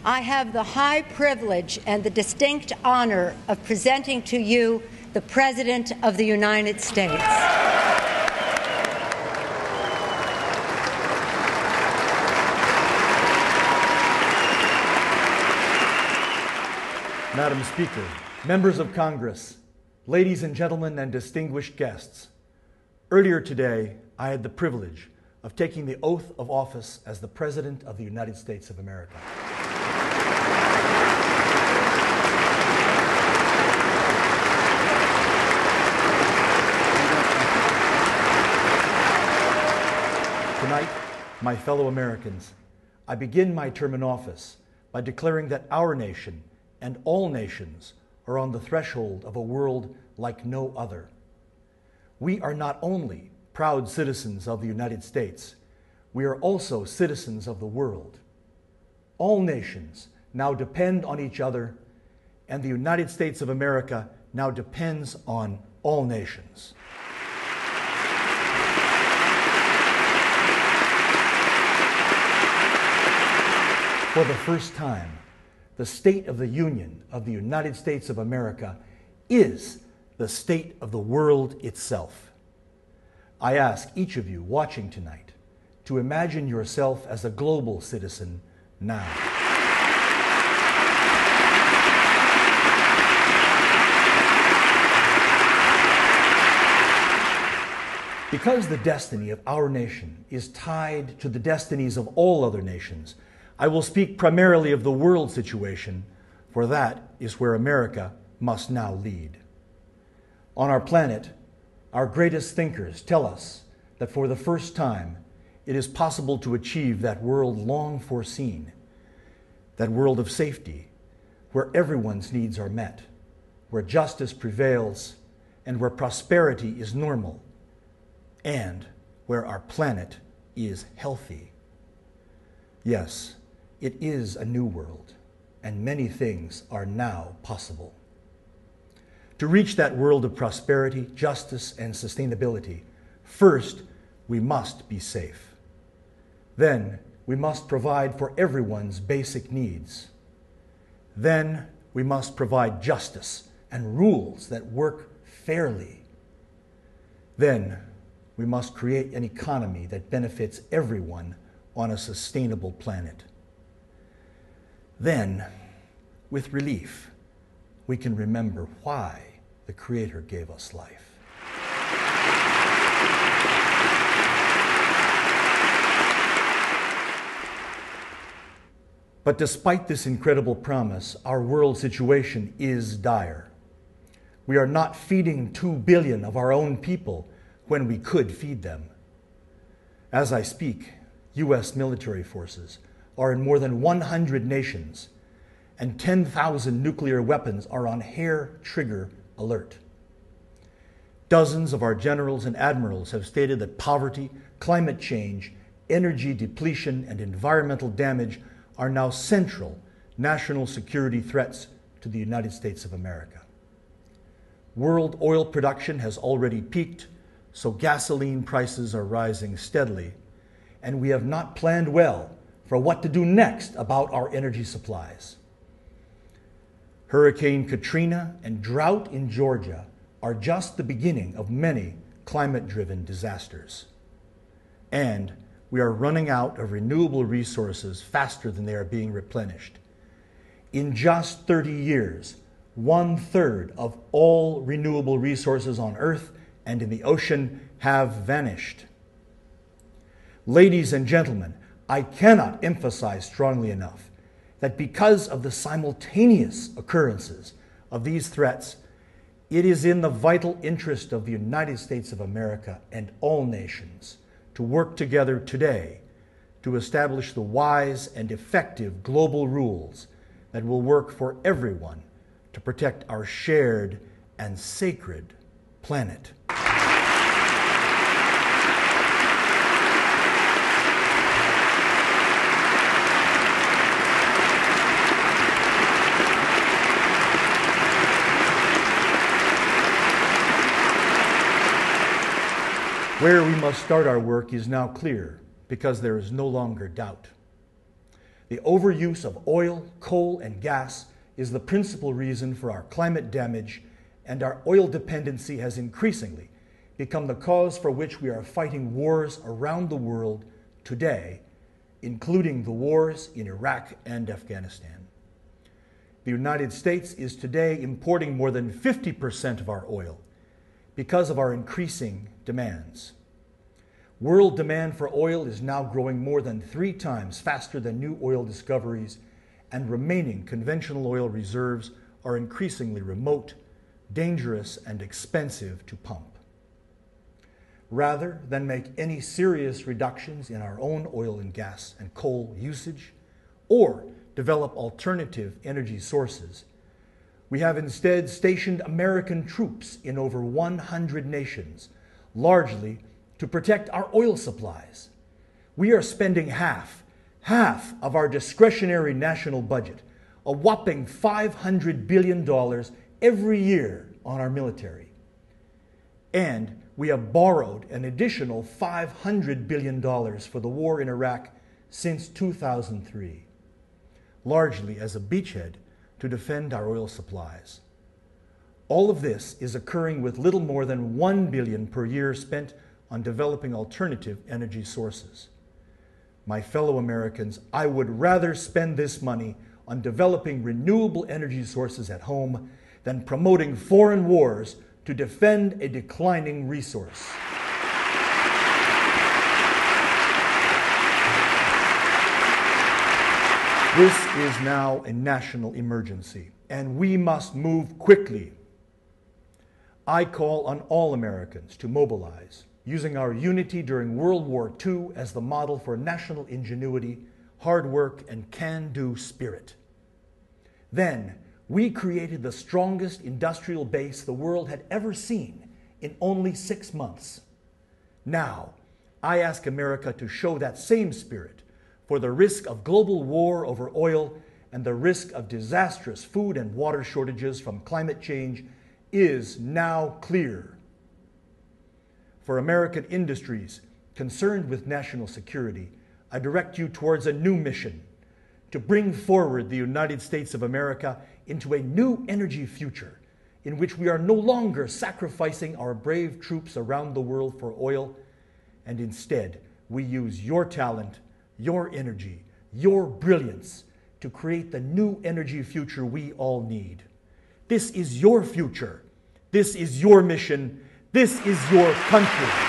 I have the high privilege and the distinct honor of presenting to you the President of the United States. Madam Speaker, members of Congress, ladies and gentlemen, and distinguished guests, earlier today, I had the privilege of taking the oath of office as the President of the United States of America. Tonight, my fellow Americans, I begin my term in office by declaring that our nation and all nations are on the threshold of a world like no other. We are not only proud citizens of the United States, we are also citizens of the world. All nations now depend on each other, and the United States of America now depends on all nations. For the first time, the State of the Union of the United States of America is the state of the world itself. I ask each of you watching tonight to imagine yourself as a global citizen now. Because the destiny of our nation is tied to the destinies of all other nations, I will speak primarily of the world situation, for that is where America must now lead. On our planet, our greatest thinkers tell us that for the first time, it is possible to achieve that world long foreseen, that world of safety, where everyone's needs are met, where justice prevails, and where prosperity is normal, and where our planet is healthy. Yes, it is a new world, and many things are now possible. To reach that world of prosperity, justice, and sustainability, first, we must be safe. Then, we must provide for everyone's basic needs. Then, we must provide justice and rules that work fairly. Then, we must create an economy that benefits everyone on a sustainable planet. Then, with relief, we can remember why the Creator gave us life. But despite this incredible promise, our world situation is dire. We are not feeding 2 billion of our own people when we could feed them. As I speak, U.S. military forces are in more than 100 nations, and 10,000 nuclear weapons are on hair-trigger alert. Dozens of our generals and admirals have stated that poverty, climate change, energy depletion, and environmental damage are now central national security threats to the United States of America. World oil production has already peaked, so gasoline prices are rising steadily, and we have not planned well for what to do next about our energy supplies. Hurricane Katrina and drought in Georgia are just the beginning of many climate-driven disasters. And we are running out of renewable resources faster than they are being replenished. In just 30 years, 1/3 of all renewable resources on Earth and in the ocean have vanished. Ladies and gentlemen, I cannot emphasize strongly enough that because of the simultaneous occurrences of these threats, it is in the vital interest of the United States of America and all nations to work together today to establish the wise and effective global rules that will work for everyone to protect our shared and sacred planet. Where we must start our work is now clear because there is no longer doubt. The overuse of oil, coal, and gas is the principal reason for our climate damage, and our oil dependency has increasingly become the cause for which we are fighting wars around the world today, including the wars in Iraq and Afghanistan. The United States is today importing more than 50% of our oil because of our increasing demands. World demand for oil is now growing more than 3 times faster than new oil discoveries, and remaining conventional oil reserves are increasingly remote, dangerous, and expensive to pump. Rather than make any serious reductions in our own oil and gas and coal usage, or develop alternative energy sources, we have instead stationed American troops in over 100 nations, largely to protect our oil supplies. We are spending half of our discretionary national budget, a whopping $500 billion every year on our military. And we have borrowed an additional $500 billion for the war in Iraq since 2003, largely as a beachhead to defend our oil supplies. All of this is occurring with little more than $1 billion per year spent on developing alternative energy sources. My fellow Americans, I would rather spend this money on developing renewable energy sources at home than promoting foreign wars to defend a declining resource. This is now a national emergency, and we must move quickly. I call on all Americans to mobilize, using our unity during World War II as the model for national ingenuity, hard work, and can-do spirit. Then, we created the strongest industrial base the world had ever seen in only 6 months. Now, I ask America to show that same spirit, for the risk of global war over oil and the risk of disastrous food and water shortages from climate change is now clear. For American industries concerned with national security, I direct you towards a new mission: to bring forward the United States of America into a new energy future in which we are no longer sacrificing our brave troops around the world for oil, and instead we use your talent, your energy, your brilliance to create the new energy future we all need. This is your future. This is your mission. This is your country.